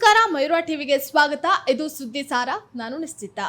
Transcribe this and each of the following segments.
ನಮಸ್ಕಾರ, ಮಯೂರ ಟಿವಿಗೆ ಸ್ವಾಗತ. ಇದು ಸುದ್ದಿ ಸಾರ. ನಾನು ನಿಶ್ಚಿತ.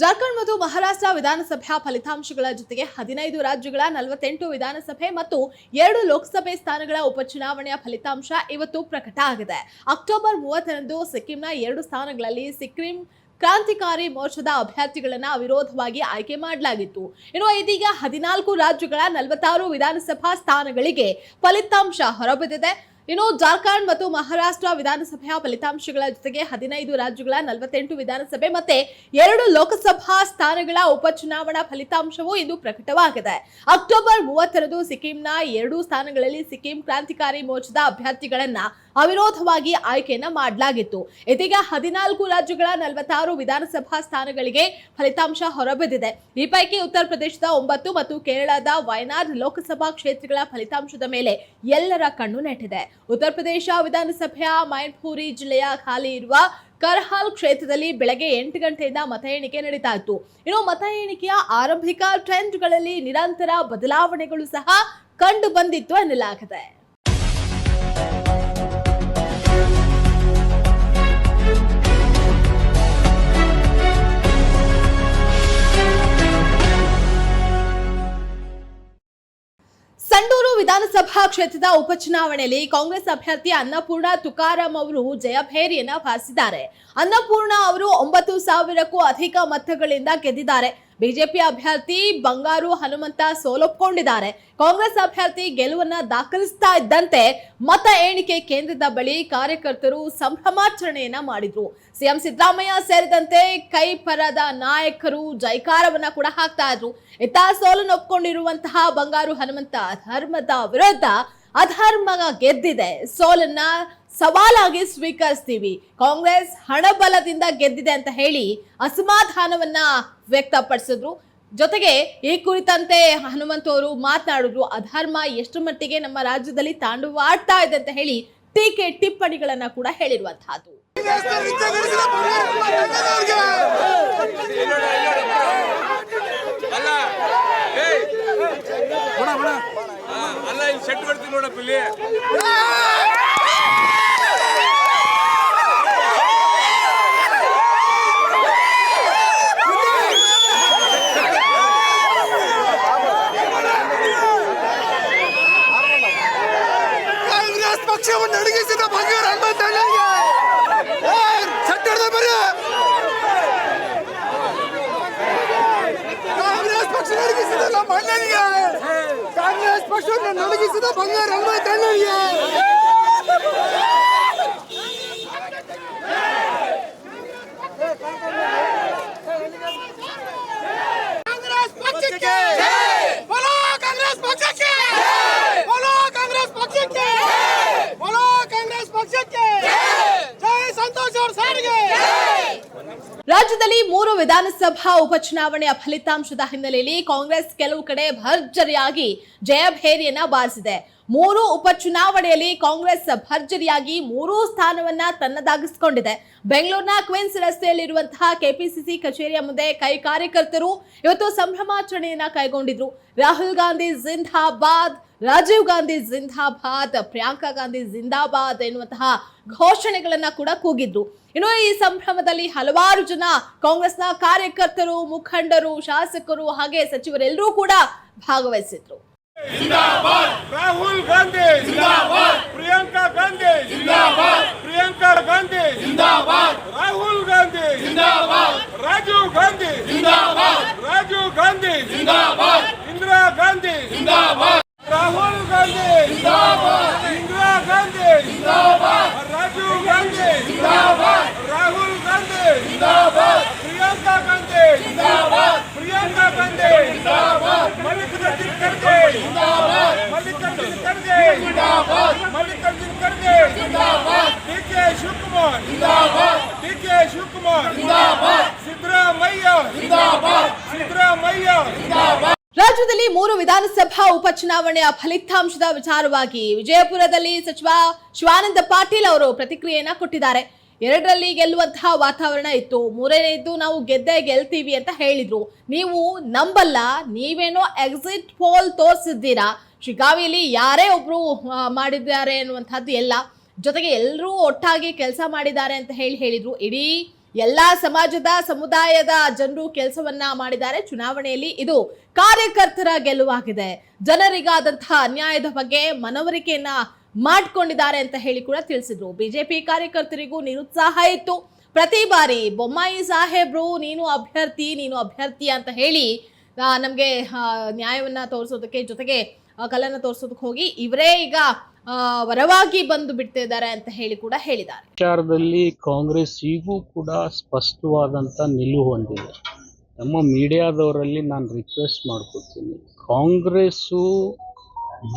ಜಾರ್ಖಂಡ್ ಮತ್ತು ಮಹಾರಾಷ್ಟ್ರ ವಿಧಾನಸಭೆಯ ಫಲಿತಾಂಶಗಳ ಜೊತೆಗೆ 15 ರಾಜ್ಯಗಳ 48 ವಿಧಾನಸಭೆ ಮತ್ತು 2 ಲೋಕಸಭೆ ಸ್ಥಾನಗಳ ಉಪಚುನಾವಣೆಯ ಫಲಿತಾಂಶ ಇವತ್ತು ಪ್ರಕಟ ಆಗಿದೆ. ಅಕ್ಟೋಬರ್ 30ರಂದು ಸಿಕ್ಕಿಂನ 2 ಸ್ಥಾನಗಳಲ್ಲಿ ಸಿಕ್ಕಿಂ ಕ್ರಾಂತಿಕಾರಿ ಮೋರ್ಚಾದ ಅಭ್ಯರ್ಥಿಗಳನ್ನ ಅವಿರೋಧವಾಗಿ ಆಯ್ಕೆ ಮಾಡಲಾಗಿತ್ತು. ಇನ್ನು ಇದೀಗ 14 ರಾಜ್ಯಗಳ 46 ವಿಧಾನಸಭಾ ಸ್ಥಾನಗಳಿಗೆ ಫಲಿತಾಂಶ ಹೊರಬಿದ್ದಿದೆ. ಇನ್ನು ಜಾರ್ಖಂಡ್ ಮತ್ತು ಮಹಾರಾಷ್ಟ್ರ ವಿಧಾನಸಭೆಯ ಫಲಿತಾಂಶಗಳ ಜೊತೆಗೆ 15 ರಾಜ್ಯಗಳ 48 ವಿಧಾನಸಭೆ ಮತ್ತೆ 2 ಲೋಕಸಭಾ ಸ್ಥಾನಗಳ ಉಪಚುನಾವಣಾ ಫಲಿತಾಂಶವು ಇಂದು ಪ್ರಕಟವಾಗಿದೆ. ಅಕ್ಟೋಬರ್ 30ರಂದು ಸಿಕ್ಕಿಂನ 2 ಸ್ಥಾನಗಳಲ್ಲಿ ಸಿಕ್ಕಿಂ ಕ್ರಾಂತಿಕಾರಿ ಮೋರ್ಚಾದ ಅಭ್ಯರ್ಥಿಗಳನ್ನ ಅವಿರೋಧವಾಗಿ ಆಯ್ಕೆಯನ್ನ ಮಾಡಲಾಗಿತ್ತು. ಇದೀಗ 14 ರಾಜ್ಯಗಳ 46 ವಿಧಾನಸಭಾ ಸ್ಥಾನಗಳಿಗೆ ಫಲಿತಾಂಶ ಹೊರಬಿದ್ದಿದೆ. ಈ ಪೈಕಿ ಉತ್ತರ ಪ್ರದೇಶದ 9 ಮತ್ತು ಕೇರಳದ ವಯನಾಡ್ ಲೋಕಸಭಾ ಕ್ಷೇತ್ರಗಳ ಫಲಿತಾಂಶದ ಮೇಲೆ ಎಲ್ಲರ ಕಣ್ಣು ನೆಟ್ಟಿದೆ. ಉತ್ತರ ಪ್ರದೇಶ ವಿಧಾನಸಭೆಯ ಮೈನ್ಪುರಿ ಜಿಲ್ಲೆಯ ಖಾಲಿ ಇರುವ ಕರ್ಹಾಲ್ ಕ್ಷೇತ್ರದಲ್ಲಿ ಬೆಳಗ್ಗೆ 8 ಗಂಟೆಯಿಂದ ಮತ ಎಣಿಕೆ ನಡೀತಾ ಇತ್ತು. ಇನ್ನು ಮತ ಎಣಿಕೆಯ ಆರಂಭಿಕ ಟ್ರೆಂಡ್ಗಳಲ್ಲಿ ನಿರಂತರ ಬದಲಾವಣೆಗಳು ಸಹ ಕಂಡು ಬಂದಿತ್ತು ಎನ್ನಲಾಗಿದೆ. ಸಂಡೂರು ವಿಧಾನಸಭಾ ಕ್ಷೇತ್ರದ ಉಪಚುನಾವಣೆಯಲ್ಲಿ ಕಾಂಗ್ರೆಸ್ ಅಭ್ಯರ್ಥಿ ಅನ್ನಪೂರ್ಣ ತುಕಾರಾಂ ಅವರು ಜಯಭೇರಿಯನ್ನ ಬಾರಿಸಿದ್ದಾರೆ. ಅನ್ನಪೂರ್ಣ ಅವರು 9,000ಕ್ಕೂ ಅಧಿಕ ಮತಗಳಿಂದ ಗೆದ್ದಿದ್ದಾರೆ. ಬಿಜೆಪಿ ಅಭ್ಯರ್ಥಿ ಬಂಗಾರು ಹನುಮಂತ ಸೋಲೊಪ್ಪಿಕೊಂಡಿದ್ದಾರೆ. ಕಾಂಗ್ರೆಸ್ ಅಭ್ಯರ್ಥಿ ಗೆಲುವನ್ನ ದಾಖಲಿಸ್ತಾ ಇದ್ದಂತೆ ಮತ ಎಣಿಕೆ ಕೇಂದ್ರದ ಬಳಿ ಕಾರ್ಯಕರ್ತರು ಸಂಭ್ರಮಾಚರಣೆಯನ್ನ ಮಾಡಿದ್ರು. ಸಿಎಂ ಸಿದ್ದರಾಮಯ್ಯ ಸೇರಿದಂತೆ ಕೈ ಪರದ ನಾಯಕರು ಜೈಕಾರವನ್ನ ಕೂಡ ಹಾಕ್ತಾ ಇದ್ರು. ಇತ್ತ ಸೋಲನ್ನು ಒಪ್ಪಿಕೊಂಡಿರುವಂತಹ ಬಂಗಾರು ಹನುಮಂತ ಧರ್ಮದ ವಿರುದ್ಧ ಅಧರ್ಮ ಗೆದ್ದಿದೆ, ಸೋಲನ್ನ ಸವಾಲಾಗಿ ಸ್ವೀಕರಿಸ್ತೀವಿ, ಕಾಂಗ್ರೆಸ್ ಹಣಬಲದಿಂದ ಗೆದ್ದಿದೆ ಅಂತ ಹೇಳಿ ಅಸಮಾಧಾನವನ್ನ ವ್ಯಕ್ತಪಡಿಸಿದ್ರು. ಜೊತೆಗೆ ಈ ಕುರಿತಂತೆ ಹನುಮಂತ ಅವರು ಮಾತನಾಡಿದ್ರು. ಅಧರ್ಮ ಎಷ್ಟು ಮಟ್ಟಿಗೆ ನಮ್ಮ ರಾಜ್ಯದಲ್ಲಿ ತಾಂಡವಾಡ್ತಾ ಇದೆ ಅಂತ ಹೇಳಿ ಟೀಕೆ ಟಿಪ್ಪಣಿಗಳನ್ನ ಕೂಡ ಹೇಳಿರುವಂತಹದ್ದು. ಕಾಂಗ್ರೆಸ್ ಪಕ್ಷವನ್ನು ಅಡಗಿಸಿದ ಬಂಗಾರ ಹನುಮಂತಣ್ಣನಿಗೆ ಸಟ್ಟದ ಬರ ಕಾಂಗ್ರೆಸ್ ಪಕ್ಷ ನಡಗಿಸಿದ ನಮ್ಮ ಅಣ್ಣನಿಗೆ ಕಾಂಗ್ರೆಸ್ ಪಕ್ಷವನ್ನು ನಡಗಿಸಿದ ಬಂಗಾರ ಹನುಮಂತಣ್ಣನಿಗೆ ಕಾಂಗ್ರೆಸ್ ಪಕ್ಷಕ್ಕೆ ಬೋಲೋ ಕಾಂಗ್ರೆಸ್ ಪಕ್ಷಕ್ಕೆ ಬೋಲೋ ಕಾಂಗ್ರೆಸ್ ಪಕ್ಷಕ್ಕೆ ಬೋಲೋ ಕಾಂಗ್ರೆಸ್ ಪಕ್ಷಕ್ಕೆ ಜೈ ಸಂತೋಷ್ ಅವರ ಸಾರಿಗೆ. ರಾಜ್ಯದಲ್ಲಿ 3 ವಿಧಾನಸಭಾ ಉಪಚುನಾವಣೆಯ ಫಲಿತಾಂಶದ ಹಿನ್ನೆಲೆಯಲ್ಲಿ ಕಾಂಗ್ರೆಸ್ ಕೆಲವು ಕಡೆ ಭರ್ಜರಿಯಾಗಿ ಜಯಭೇರಿಯನ್ನ ಬಾರಿಸಿದೆ. 3 ಉಪಚುನಾವಣೆಯಲ್ಲಿ ಕಾಂಗ್ರೆಸ್ ಭರ್ಜರಿಯಾಗಿ 3 ಸ್ಥಾನವನ್ನ ತನ್ನದಾಗಿಸಿಕೊಂಡಿದೆ. ಬೆಂಗಳೂರಿನ ಕ್ವೀನ್ಸ್ ರಸ್ತೆಯಲ್ಲಿರುವಂತಹ ಕೆಪಿಸಿಸಿ ಕಚೇರಿಯ ಮುಂದೆ ಕೈ ಕಾರ್ಯಕರ್ತರು ಇವತ್ತು ಸಂಭ್ರಮಾಚರಣೆಯನ್ನ ಕೈಗೊಂಡಿದ್ರು. ರಾಹುಲ್ ಗಾಂಧಿ ಜಿಂದಾಬಾದ್, ರಾಜೀವ್ ಗಾಂಧಿ ಜಿಂದಾಬಾದ್, ಪ್ರಿಯಾಂಕಾ ಗಾಂಧಿ ಜಿಂದಾಬಾದ್ ಎನ್ನುವಂತಹ ಘೋಷಣೆಗಳನ್ನ ಕೂಡ ಕೂಗಿದ್ರು. ಇನ್ನು ಈ ಸಂಭ್ರಮದಲ್ಲಿ ಹಲವಾರು ಜನ ಕಾಂಗ್ರೆಸ್ನ ಕಾರ್ಯಕರ್ತರು, ಮುಖಂಡರು, ಶಾಸಕರು ಹಾಗೆ ಸಚಿವರೆಲ್ಲರೂ ಕೂಡ ಭಾಗವಹಿಸಿದ್ರು. जिंदाबाद राहुल गांधी जिंदाबाद प्रियंका गांधी जिंदाबाद प्रियंका गांधी जिंदाबाद राहुल गांधी जिंदाबाद राजीव गांधी जिंदाबाद राजीव गांधी जिंदाबाद इंदिरा गांधी जिंदाबाद राहुल गांधी जिंदाबाद इंदिरा गांधी जिंदाबाद राजीव गांधी जिंदाबाद राहुल गांधी जिंदाबाद प्रियंका गांधी जिंदाबाद प्रियंका गांधी जिंदाबाद मल्लिकार्जुन खड़गे जिंदाबाद मल्लिकार्जुन खड़गे जिंदाबाद मल्लिकार्जुन खड़गे जिंदाबाद डीके शिवकुमार जिंदाबाद डीके शिवकुमार जिंदाबाद सिद्धरामಯ್ಯ जिंदाबाद सिद्धरामಯ್ಯ जिंदाबाद. ರಾಜ್ಯದಲ್ಲಿ 3 ವಿಧಾನಸಭಾ ಉಪಚುನಾವಣೆಯ ಫಲಿತಾಂಶದ ವಿಚಾರವಾಗಿ ವಿಜಯಪುರದಲ್ಲಿ ಸಚಿವ ಶಿವಾನಂದ ಪಾಟೀಲ್ ಅವರು ಪ್ರತಿಕ್ರಿಯೆಯನ್ನ ಕೊಟ್ಟಿದ್ದಾರೆ. 2ರಲ್ಲಿ ಗೆಲ್ಲುವಂತಹ ವಾತಾವರಣ ಇತ್ತು, 3ನೇದು ನಾವು ಗೆಲ್ತೀವಿ ಅಂತ ಹೇಳಿದ್ರು. ನೀವು ನಂಬಲ್ಲ, ನೀವೇನೋ ಎಕ್ಸಿಟ್ ಪೋಲ್ ತೋರಿಸಿದ್ದೀರಾ, ಶಿಗಾವಿಯಲ್ಲಿ ಯಾರೇ ಒಬ್ರು ಮಾಡಿದ್ದಾರೆ ಅನ್ನುವಂಥದ್ದು ಎಲ್ಲ. ಜೊತೆಗೆ ಎಲ್ಲರೂ ಒಟ್ಟಾಗಿ ಕೆಲಸ ಮಾಡಿದ್ದಾರೆ ಅಂತ ಹೇಳಿದ್ರು. ಇಡೀ ಎಲ್ಲಾ ಸಮಾಜದ ಸಮುದಾಯದ ಜನರು ಕೆಲಸವನ್ನ ಮಾಡಿದ್ದಾರೆ. ಚುನಾವಣೆಯಲ್ಲಿ ಇದು ಕಾರ್ಯಕರ್ತರ ಗೆಲುವಾಗಿದೆ. ಜನರಿಗಾದಂತಹ ಅನ್ಯಾಯದ ಬಗ್ಗೆ ಮನವರಿಕೆಯನ್ನ ಮಾಡ್ಕೊಂಡಿದ್ದಾರೆ ಅಂತ ಹೇಳಿ ಕೂಡ ತಿಳಿಸಿದ್ರು. ಬಿಜೆಪಿ ಕಾರ್ಯಕರ್ತರಿಗೂ ನಿರುತ್ಸಾಹ ಇತ್ತು. ಪ್ರತಿ ಬಾರಿ ಬೊಮ್ಮಾಯಿ ಸಾಹೇಬ್ರು ನೀನು ಅಭ್ಯರ್ಥಿ ಅಂತ ಹೇಳಿ ನಮಗೆ ನ್ಯಾಯವನ್ನ ತೋರಿಸೋದಕ್ಕೆ ಜೊತೆಗೆ ಕಲ್ಲನ್ನ ತೋರಿಸೋದಕ್ಕೆ ಹೋಗಿ ಇವರೇ ಈಗ ವರವಾಗಿ ಬಂದು ಬಿಡ್ತಿದ್ದಾರೆ ಅಂತ ಹೇಳಿ ಕೂಡ ಹೇಳಿದ್ದಾರೆ. ವಿಚಾರದಲ್ಲಿ ಕಾಂಗ್ರೆಸ್ ಈಗೂ ಕೂಡ ಸ್ಪಷ್ಟವಾದಂಥ ನಿಲುವು ಹೊಂದಿದೆ. ನಮ್ಮ ಮೀಡಿಯಾದವರಲ್ಲಿ ನಾನು ರಿಕ್ವೆಸ್ಟ್ ಮಾಡ್ಕೊತೀನಿ, ಕಾಂಗ್ರೆಸ್ಸು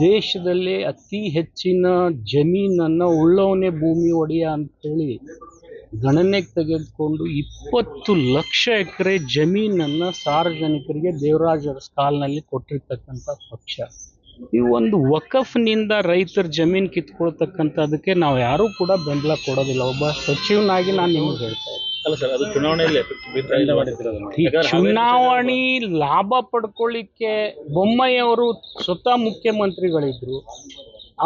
ದೇಶದಲ್ಲಿ ಅತಿ ಹೆಚ್ಚಿನ ಜಮೀನನ್ನು ಉಳ್ಳವನೇ ಭೂಮಿ ಒಡೆಯ ಅಂಥೇಳಿ ಗಣನೆಗೆ ತೆಗೆದುಕೊಂಡು 20 ಲಕ್ಷ ಎಕರೆ ಜಮೀನನ್ನು ಸಾರ್ವಜನಿಕರಿಗೆ ದೇವರಾಜ ಅರಸ್ ಕಾಲ್ನಲ್ಲಿ ಕೊಟ್ಟಿರ್ತಕ್ಕಂಥ ಪಕ್ಷ. ಈ ಒಂದು ವಕಫ್ನಿಂದ ರೈತರ ಜಮೀನು ಕಿತ್ಕೊಳ್ತಕ್ಕಂಥದಕ್ಕೆ ನಾವು ಯಾರೂ ಕೂಡ ಬೆಂಬಲ ಕೊಡೋದಿಲ್ಲ. ಒಬ್ಬ ಸಚಿವನಾಗಿ ನಾನು ನಿಮಗೆ ಹೇಳ್ತಾ ಇದ್ದೀನಿ. ಅಲ್ಲ ಸರ್, ಅದು ಚುನಾವಣೆಯಲ್ಲಿ ಈ ಚುನಾವಣೆ ಲಾಭ ಪಡ್ಕೊಳ್ಳಿಕ್ಕೆ ಬೊಮ್ಮಾಯಿ ಅವರು ಸ್ವತಃ ಮುಖ್ಯಮಂತ್ರಿಗಳಿದ್ರು.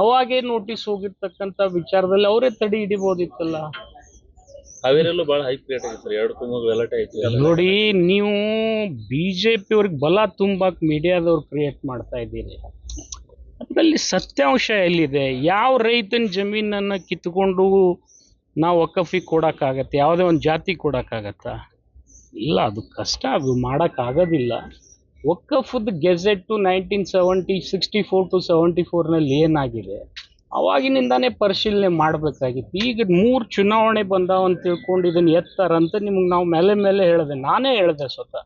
ಅವಾಗೇ ನೋಟಿಸ್ ಹೋಗಿರ್ತಕ್ಕಂಥ ವಿಚಾರದಲ್ಲಿ ಅವರೇ ತಡೆ ಹಿಡಿಬೋದಿತ್ತಲ್ಲ. ಹಾವೇರಿಯಲ್ಲೂ ಭಾಳ ಹೈ ಕ್ರಿಯೇಟ್ ಆಗಿದೆ ಸರ್, 2 ತುಂಬ ಗಲಾಟೆ ಆಯ್ತು. ನೋಡಿ, ನೀವು BJP ಅವ್ರಿಗೆ ಬಲ ತುಂಬಕ್ಕೆ ಮೀಡಿಯಾದವ್ರು ಕ್ರಿಯೇಟ್ ಮಾಡ್ತಾ ಇದ್ದೀರಿ. ಅದರಲ್ಲಿ ಸತ್ಯಾಂಶ ಎಲ್ಲಿದೆ? ಯಾವ ರೈತನ ಜಮೀನನ್ನು ಕಿತ್ಕೊಂಡು ನಾವು ವಕಫಿಗೆ ಕೊಡೋಕ್ಕಾಗತ್ತೆ? ಯಾವುದೇ ಒಂದು ಜಾತಿ ಕೊಡೋಕ್ಕಾಗತ್ತಾ? ಇಲ್ಲ, ಅದು ಕಷ್ಟ, ಅದು ಮಾಡೋಕ್ಕಾಗೋದಿಲ್ಲ. ವಕಫದ ಗೆಜೆಟ್ಟು 1964 to 74ನಲ್ಲಿ ಏನಾಗಿದೆ ಅವಾಗಿನಿಂದಾನೇ ಪರಿಶೀಲನೆ ಮಾಡಬೇಕಾಗಿತ್ತು. ಈಗ 3 ಚುನಾವಣೆ ಬಂದಾವ ಅಂತ ತಿಳ್ಕೊಂಡು ಇದನ್ನು ಎತ್ತಾರಂತ ನಿಮಗೆ ನಾವು ಮೇಲೆ ಹೇಳಿದೆ. ನಾನೇ ಹೇಳಿದೆ ಸ್ವತಃ,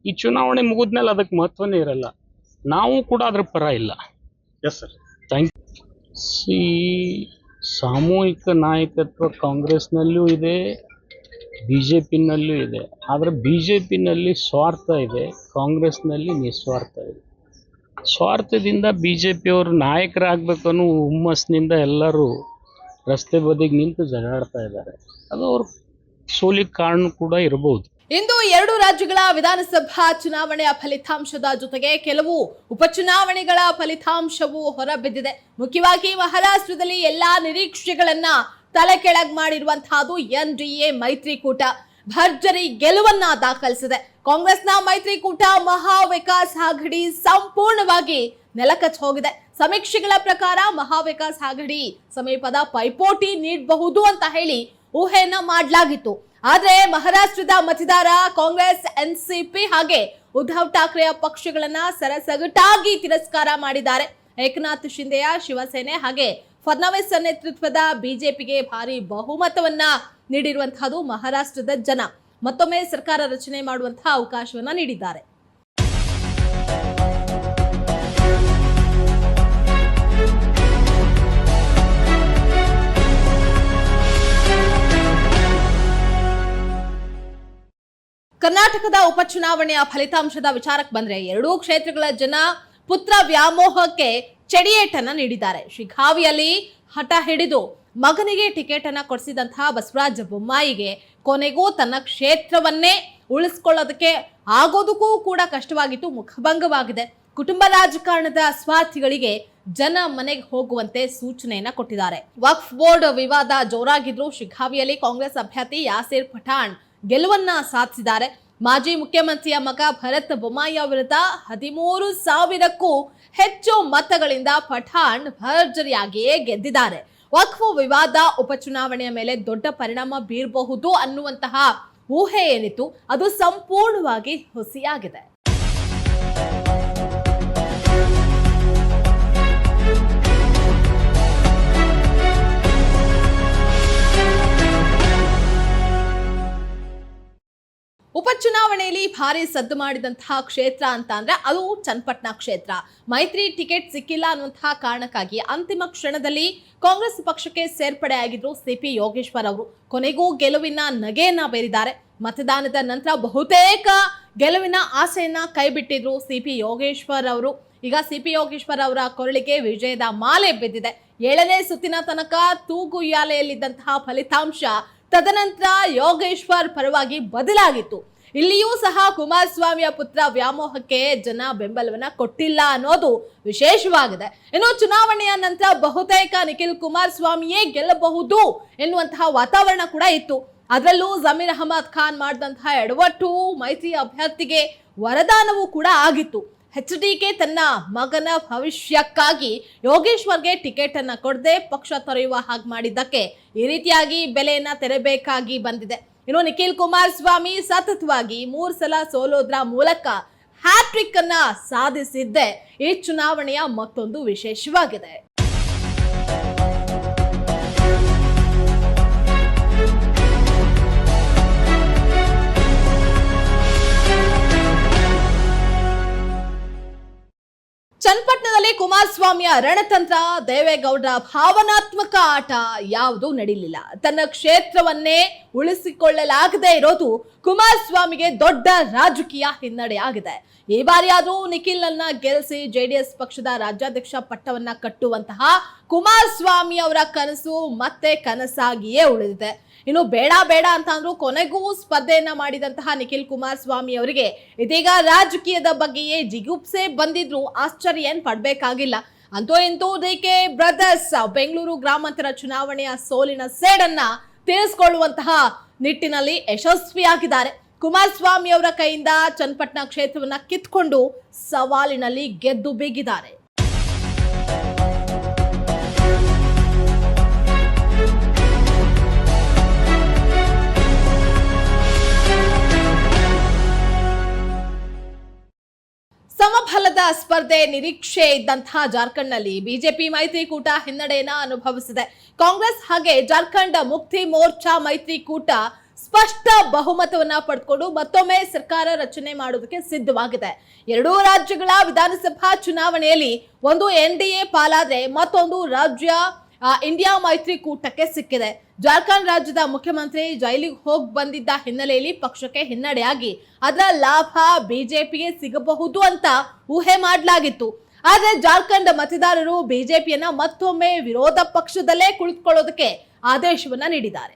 ಈ ಚುನಾವಣೆ ಮುಗಿದ್ಮೇಲೆ ಅದಕ್ಕೆ ಮಹತ್ವನೇ ಇರಲ್ಲ. ನಾವು ಕೂಡ ಅದ್ರ ಪರ ಇಲ್ಲ. Yes sir, thank you. ಸಾಮೂಹಿಕ ನಾಯಕತ್ವ ಕಾಂಗ್ರೆಸ್ನಲ್ಲೂ ಇದೆ, BJPನಲ್ಲೂ ಇದೆ. ಆದರೆ BJPನಲ್ಲಿ ಸ್ವಾರ್ಥ ಇದೆ, ಕಾಂಗ್ರೆಸ್ನಲ್ಲಿ ನಿಸ್ವಾರ್ಥ ಇದೆ. ಸ್ವಾರ್ಥದಿಂದ BJPಯವರು ನಾಯಕರಾಗಬೇಕು ಅನ್ನೋ ಹುಮ್ಮಸ್ನಿಂದ ಎಲ್ಲರೂ ರಸ್ತೆ ಬದಿಗೆ ನಿಂತು ಜಗಾಡ್ತಾ ಇದ್ದಾರೆ. ಅದು ಅವ್ರ ಸೋಲಿಗೆ ಕಾರಣ ಕೂಡ ಇರಬಹುದು. ಇಂದು 2 ರಾಜ್ಯಗಳ ವಿಧಾನಸಭಾ ಚುನಾವಣೆಯ ಫಲಿತಾಂಶದ ಜೊತೆಗೆ ಕೆಲವು ಉಪಚುನಾವಣೆಗಳ ಫಲಿತಾಂಶವೂ ಹೊರಬಿದ್ದಿದೆ. ಮುಖ್ಯವಾಗಿ ಮಹಾರಾಷ್ಟ್ರದಲ್ಲಿ ಎಲ್ಲಾ ನಿರೀಕ್ಷೆಗಳನ್ನ ತಲೆ ಕೆಳಗೆ ಮಾಡಿರುವಂತಹದ್ದು NDA ಮೈತ್ರಿಕೂಟ ಭರ್ಜರಿ ಗೆಲುವನ್ನ ದಾಖಲಿಸಿದೆ. ಕಾಂಗ್ರೆಸ್ನ ಮೈತ್ರಿಕೂಟ ಮಹಾವಿಕಾಸ್ ಆಘಡಿ ಸಂಪೂರ್ಣವಾಗಿ ನೆಲಕಚ್ಚಿ ಹೋಗಿದೆ. ಸಮೀಕ್ಷೆಗಳ ಪ್ರಕಾರ ಮಹಾವಿಕಾಸ್ ಆಘಡಿ ಸಮೀಪದ ಪೈಪೋಟಿ ನೀಡಬಹುದು ಅಂತ ಹೇಳಿ ಊಹೆಯನ್ನ ಮಾಡಲಾಗಿತ್ತು. ಆದ್ರೆ ಮಹಾರಾಷ್ಟ್ರದ ಮತದಾರ ಕಾಂಗ್ರೆಸ್, NCP ಹಾಗೆ ಉದ್ಧವ್ ಠಾಕ್ರೆಯ ಪಕ್ಷಗಳನ್ನ ಸರಸಗಟಾಗಿ ತಿರಸ್ಕಾರ ಮಾಡಿದ್ದಾರೆ. ಏಕನಾಥ್ ಶಿಂದೆಯ ಶಿವಸೇನೆ ಹಾಗೆ ಫಡ್ನವೀಸ್ ನೇತೃತ್ವದ BJPಗೆ ಭಾರಿ ಬಹುಮತವನ್ನ ನೀಡಿರುವಂತಹದ್ದು ಮಹಾರಾಷ್ಟ್ರದ ಜನ. ಮತ್ತೊಮ್ಮೆ ಸರ್ಕಾರ ರಚನೆ ಮಾಡುವಂತಹ ಅವಕಾಶವನ್ನ ನೀಡಿದ್ದಾರೆ. ಕರ್ನಾಟಕದ ಉಪಚುನಾವಣೆಯ ಫಲಿತಾಂಶದ ವಿಚಾರಕ್ಕೆ ಬಂದ್ರೆ 2 ಕ್ಷೇತ್ರಗಳ ಜನ ಪುತ್ರ ವ್ಯಾಮೋಹಕ್ಕೆ ಚೆಡಿಯೇಟನ್ನ ನೀಡಿದ್ದಾರೆ. ಶಿಗ್ಗಾವಿಯಲ್ಲಿ ಹಠ ಹಿಡಿದು ಮಗನಿಗೆ ಟಿಕೆಟ್ ಅನ್ನ ಕೊಡಿಸಿದಂತಹ ಬಸವರಾಜ ಬೊಮ್ಮಾಯಿಗೆ ಕೊನೆಗೂ ತನ್ನ ಕ್ಷೇತ್ರವನ್ನೇ ಉಳಿಸ್ಕೊಳ್ಳೋದಕ್ಕೆ ಆಗೋದಕ್ಕೂ ಕೂಡ ಕಷ್ಟವಾಗಿತ್ತು, ಮುಖಭಂಗವಾಗಿದೆ. ಕುಟುಂಬ ರಾಜಕಾರಣದ ಸ್ವಾರ್ಥಿಗಳಿಗೆ ಜನ ಮನೆಗೆ ಹೋಗುವಂತೆ ಸೂಚನೆಯನ್ನ ಕೊಟ್ಟಿದ್ದಾರೆ. ವಕ್ಫ್ ಬೋರ್ಡ್ ವಿವಾದ ಜೋರಾಗಿದ್ರು ಶಿಗ್ಗಾವಿಯಲ್ಲಿ ಕಾಂಗ್ರೆಸ್ ಅಭ್ಯರ್ಥಿ ಯಾಸೀರ್ ಪಠಾಣ್ ಗೆಲುವನ್ನ ಸಾಧಿಸಿದ್ದಾರೆ. ಮಾಜಿ ಮುಖ್ಯಮಂತ್ರಿಯ ಮಗ ಭರತ್ ಬೊಮ್ಮಾಯಿ ವಿರುದ್ಧ 13,000ಕ್ಕೂ ಹೆಚ್ಚು ಮತಗಳಿಂದ ಪಠಾಣ್ ಭರ್ಜರಿಯಾಗಿಯೇ ಗೆದ್ದಿದ್ದಾರೆ. ವಕ್ಫ್ ವಿವಾದ ಉಪಚುನಾವಣೆಯ ಮೇಲೆ ದೊಡ್ಡ ಪರಿಣಾಮ ಬೀರಬಹುದು ಅನ್ನುವಂತಹ ಊಹೆ ಏನಿತ್ತು ಅದು ಸಂಪೂರ್ಣವಾಗಿ ಹುಸಿಯಾಗಿದೆ. ಉಪಚುನಾವಣೆಯಲ್ಲಿ ಭಾರಿ ಸದ್ದು ಮಾಡಿದಂತಹ ಕ್ಷೇತ್ರ ಅಂತ ಅಂದ್ರೆ ಅದು ಚನ್ನಪಟ್ಟಣ ಕ್ಷೇತ್ರ. ಮೈತ್ರಿ ಟಿಕೆಟ್ ಸಿಕ್ಕಿಲ್ಲ ಅನ್ನುವಂತಹ ಕಾರಣಕ್ಕಾಗಿ ಅಂತಿಮ ಕ್ಷಣದಲ್ಲಿ ಕಾಂಗ್ರೆಸ್ ಪಕ್ಷಕ್ಕೆ ಸೇರ್ಪಡೆಯಾಗಿದ್ರು CP ಯೋಗೇಶ್ವರ್ ಅವರು. ಕೊನೆಗೂ ಗೆಲುವಿನ ನಗೆಯನ್ನ ಬೀರಿದ್ದಾರೆ. ಮತದಾನದ ನಂತರ ಬಹುತೇಕ ಗೆಲುವಿನ ಆಸೆಯನ್ನ ಕೈಬಿಟ್ಟಿದ್ರು CP ಯೋಗೇಶ್ವರ್ ಅವರು. ಈಗ CP ಯೋಗೇಶ್ವರ್ ಅವರ ಕೊರಳಿಗೆ ವಿಜಯದ ಮಾಲೆ ಬಿದ್ದಿದೆ. 7ನೇ ಸುತ್ತಿನ ತನಕ ತೂಗುಯ್ಯಾಲೆಯಲ್ಲಿದ್ದಂತಹ ಫಲಿತಾಂಶ ತದನಂತರ ಯೋಗೇಶ್ವರ್ ಪರವಾಗಿ ಬದಲಾಗಿತ್ತು. ಇಲ್ಲಿಯೂ ಸಹ ಕುಮಾರಸ್ವಾಮಿಯ ಪುತ್ರ ವ್ಯಾಮೋಹಕ್ಕೆ ಜನ ಬೆಂಬಲವನ್ನ ಕೊಟ್ಟಿಲ್ಲ ಅನ್ನೋದು ವಿಶೇಷವಾಗಿದೆ. ಇನ್ನು ಚುನಾವಣೆಯ ನಂತರ ಬಹುತೇಕ ನಿಖಿಲ್ ಕುಮಾರಸ್ವಾಮಿಯೇ ಗೆಲ್ಲಬಹುದು ಎನ್ನುವಂತಹ ವಾತಾವರಣ ಕೂಡ ಇತ್ತು. ಅದರಲ್ಲೂ ಜಮೀರ್ ಅಹಮದ್ ಖಾನ್ ಮಾಡಿದಂತಹ ಎಡವಟ್ಟು ಮೈತ್ರಿ ಅಭ್ಯರ್ಥಿಗೆ ವರದಾನವೂ ಕೂಡ ಆಗಿತ್ತು. HDK ತನ್ನ ಮಗನ ಭವಿಷ್ಯಕ್ಕಾಗಿ ಯೋಗೇಶ್ವರ್ಗೆ ಟಿಕೆಟ್ ಅನ್ನ ಕೊಡದೆ ಪಕ್ಷ ತೊರೆಯುವ ಹಾಗೆ ಮಾಡಿದ್ದಕ್ಕೆ ಈ ರೀತಿಯಾಗಿ ಬೆಲೆಯನ್ನ ತೆರಬೇಕಾಗಿ ಬಂದಿದೆ. ಇನ್ನು ನಿಖಿಲ್ ಕುಮಾರಸ್ವಾಮಿ ಸತತವಾಗಿ 3 ಸಲ ಸೋಲೋದ್ರ ಮೂಲಕ ಹ್ಯಾಟ್ರಿಕ್ ಅನ್ನ ಸಾಧಿಸಿದ್ದೆ ಈ ಚುನಾವಣೆಯ ಮತ್ತೊಂದು ವಿಶೇಷವಾಗಿದೆ. ಚನ್ನಪಟ್ಟಣದಲ್ಲಿ ಕುಮಾರಸ್ವಾಮಿಯ ರಣತಂತ್ರ, ದೇವೇಗೌಡರ ಭಾವನಾತ್ಮಕ ಆಟ ಯಾವುದೂ ನಡೀಲಿಲ್ಲ. ತನ್ನ ಕ್ಷೇತ್ರವನ್ನೇ ಉಳಿಸಿಕೊಳ್ಳಲಾಗದೇ ಇರೋದು ಕುಮಾರಸ್ವಾಮಿಗೆ ದೊಡ್ಡ ರಾಜಕೀಯ ಹಿನ್ನಡೆಯಾಗಿದೆ. ಈ ಬಾರಿಯಾದ್ರೂ ನಿಖಿಲ್ ಅನ್ನ ಗೆಲ್ಲಿಸಿ JDS ಪಕ್ಷದ ರಾಜ್ಯಾಧ್ಯಕ್ಷ ಪಟ್ಟವನ್ನ ಕಟ್ಟುವಂತಹ ಕುಮಾರಸ್ವಾಮಿ ಅವರ ಕನಸು ಮತ್ತೆ ಕನಸಾಗಿಯೇ ಉಳಿದಿದೆ. ಇನ್ನು ಬೇಡ ಅಂತ ಅಂದ್ರೂ ಕೊನೆಗೂ ಸ್ಪರ್ಧೆಯನ್ನ ಮಾಡಿದಂತಹ ನಿಖಿಲ್ ಕುಮಾರಸ್ವಾಮಿ ಅವರಿಗೆ ಇದೀಗ ರಾಜಕೀಯದ ಬಗ್ಗೆಯೇ ಜಿಗುಪ್ಸೆ ಬಂದಿದ್ರು ಆಶ್ಚರ್ಯ ಏನ್ ಪಡ್ಬೇಕಾಗಿಲ್ಲ. ಅಂತೂ ಇಂತೂ DK ಬ್ರದರ್ಸ್ ಬೆಂಗಳೂರು ಗ್ರಾಮಾಂತರ ಚುನಾವಣೆಯ ಸೋಲಿನ ಸೇಡನ್ನ ತೀರಿಸಿಕೊಳ್ಳುವಂತಹ ನಿಟ್ಟಿನಲ್ಲಿ ಯಶಸ್ವಿಯಾಗಿದ್ದಾರೆ. ಕುಮಾರಸ್ವಾಮಿ ಅವರ ಕೈಯಿಂದ ಚನ್ನಪಟ್ಟಣ ಕ್ಷೇತ್ರವನ್ನ ಕಿತ್ಕೊಂಡು ಸವಾಲಿನಲ್ಲಿ ಗೆದ್ದು ಬೀಗಿದ್ದಾರೆ. ಸಮಬಲದ ಸ್ಪರ್ಧೆ ನಿರೀಕ್ಷೆ ಇದ್ದಂತಹ ಜಾರ್ಖಂಡ್ನಲ್ಲಿ ಬಿಜೆಪಿ ಮೈತ್ರಿಕೂಟ ಹಿನ್ನಡೆಯನ್ನ ಅನುಭವಿಸಿದೆ. ಕಾಂಗ್ರೆಸ್ ಹಾಗೆ ಜಾರ್ಖಂಡ್ ಮುಕ್ತಿ ಮೋರ್ಚಾ ಮೈತ್ರಿಕೂಟ ಸ್ಪಷ್ಟ ಬಹುಮತವನ್ನ ಪಡೆದುಕೊಂಡು ಮತ್ತೊಮ್ಮೆ ಸರ್ಕಾರ ರಚನೆ ಮಾಡೋದಕ್ಕೆ ಸಿದ್ಧವಾಗಿದೆ. ಎರಡೂ ರಾಜ್ಯಗಳ ವಿಧಾನಸಭಾ ಚುನಾವಣೆಯಲ್ಲಿ ಒಂದು NDA ಪಾಲಾದ್ರೆ ಮತ್ತೊಂದು ರಾಜ್ಯ ಇಂಡಿಯಾ ಮೈತ್ರಿಕೂಟಕ್ಕೆ ಸಿಕ್ಕಿದೆ. ಜಾರ್ಖಂಡ್ ರಾಜ್ಯದ ಮುಖ್ಯಮಂತ್ರಿ ಜೈಲಿಗೆ ಹೋಗಿ ಬಂದಿದ್ದ ಹಿನ್ನೆಲೆಯಲ್ಲಿ ಪಕ್ಷಕ್ಕೆ ಹಿನ್ನಡೆಯಾಗಿ ಅದರ ಲಾಭ ಬಿಜೆಪಿಗೆ ಸಿಗಬಹುದು ಅಂತ ಊಹೆ ಮಾಡಲಾಗಿತ್ತು. ಆದ್ರೆ ಜಾರ್ಖಂಡ್ ಮತದಾರರು ಬಿಜೆಪಿಯನ್ನ ಮತ್ತೊಮ್ಮೆ ವಿರೋಧ ಪಕ್ಷದಲ್ಲೇ ಕುಳಿತುಕೊಳ್ಳೋದಕ್ಕೆ ಆದೇಶವನ್ನ ನೀಡಿದ್ದಾರೆ.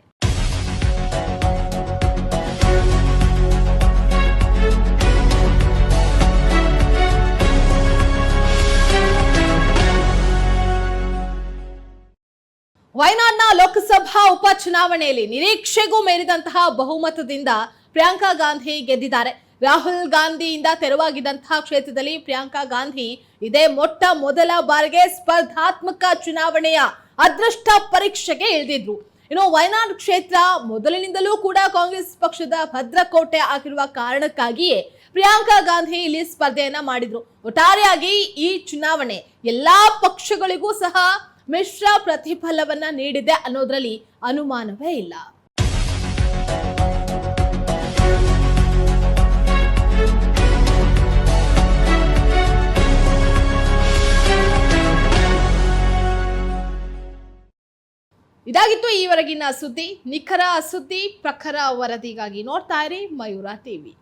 ವಯನಾಡ್ನ ಲೋಕಸಭಾ ಉಪಚುನಾವಣೆಯಲ್ಲಿ ನಿರೀಕ್ಷೆಗೂ ಮೀರಿದಂತಹ ಬಹುಮತದಿಂದ ಪ್ರಿಯಾಂಕಾ ಗಾಂಧಿ ಗೆದ್ದಿದ್ದಾರೆ. ರಾಹುಲ್ ಗಾಂಧಿಯಿಂದ ತೆರವಾಗಿದ್ದಂತಹ ಕ್ಷೇತ್ರದಲ್ಲಿ ಪ್ರಿಯಾಂಕಾ ಗಾಂಧಿ ಇದೇ ಮೊಟ್ಟ ಮೊದಲ ಬಾರಿಗೆ ಸ್ಪರ್ಧಾತ್ಮಕ ಚುನಾವಣೆಯ ಅದೃಷ್ಟ ಪರೀಕ್ಷೆಗೆ ಇಳಿದಿದ್ರು. ಇನ್ನು ವಯನಾಡ್ ಕ್ಷೇತ್ರ ಮೊದಲಿನಿಂದಲೂ ಕೂಡ ಕಾಂಗ್ರೆಸ್ ಪಕ್ಷದ ಭದ್ರಕೋಟೆ ಆಗಿರುವ ಕಾರಣಕ್ಕಾಗಿಯೇ ಪ್ರಿಯಾಂಕಾ ಗಾಂಧಿ ಇಲ್ಲಿ ಸ್ಪರ್ಧೆಯನ್ನ ಮಾಡಿದ್ರು. ಒಟ್ಟಾರೆಯಾಗಿ ಈ ಚುನಾವಣೆ ಎಲ್ಲಾ ಪಕ್ಷಗಳಿಗೂ ಸಹ ಮಿಶ್ರ ಪ್ರತಿಫಲವನ್ನ ನೀಡಿದೆ ಅನ್ನೋದ್ರಲ್ಲಿ ಅನುಮಾನವೇ ಇಲ್ಲ. ಇದಾಗಿತ್ತು ಈವರೆಗಿನ ಸುದ್ದಿ. ನಿಖರ ಸುದ್ದಿ, ಪ್ರಖರ ವರದಿಗಾಗಿ ನೋಡ್ತಾ ಇರಿ ಮಯೂರ ಟಿವಿ.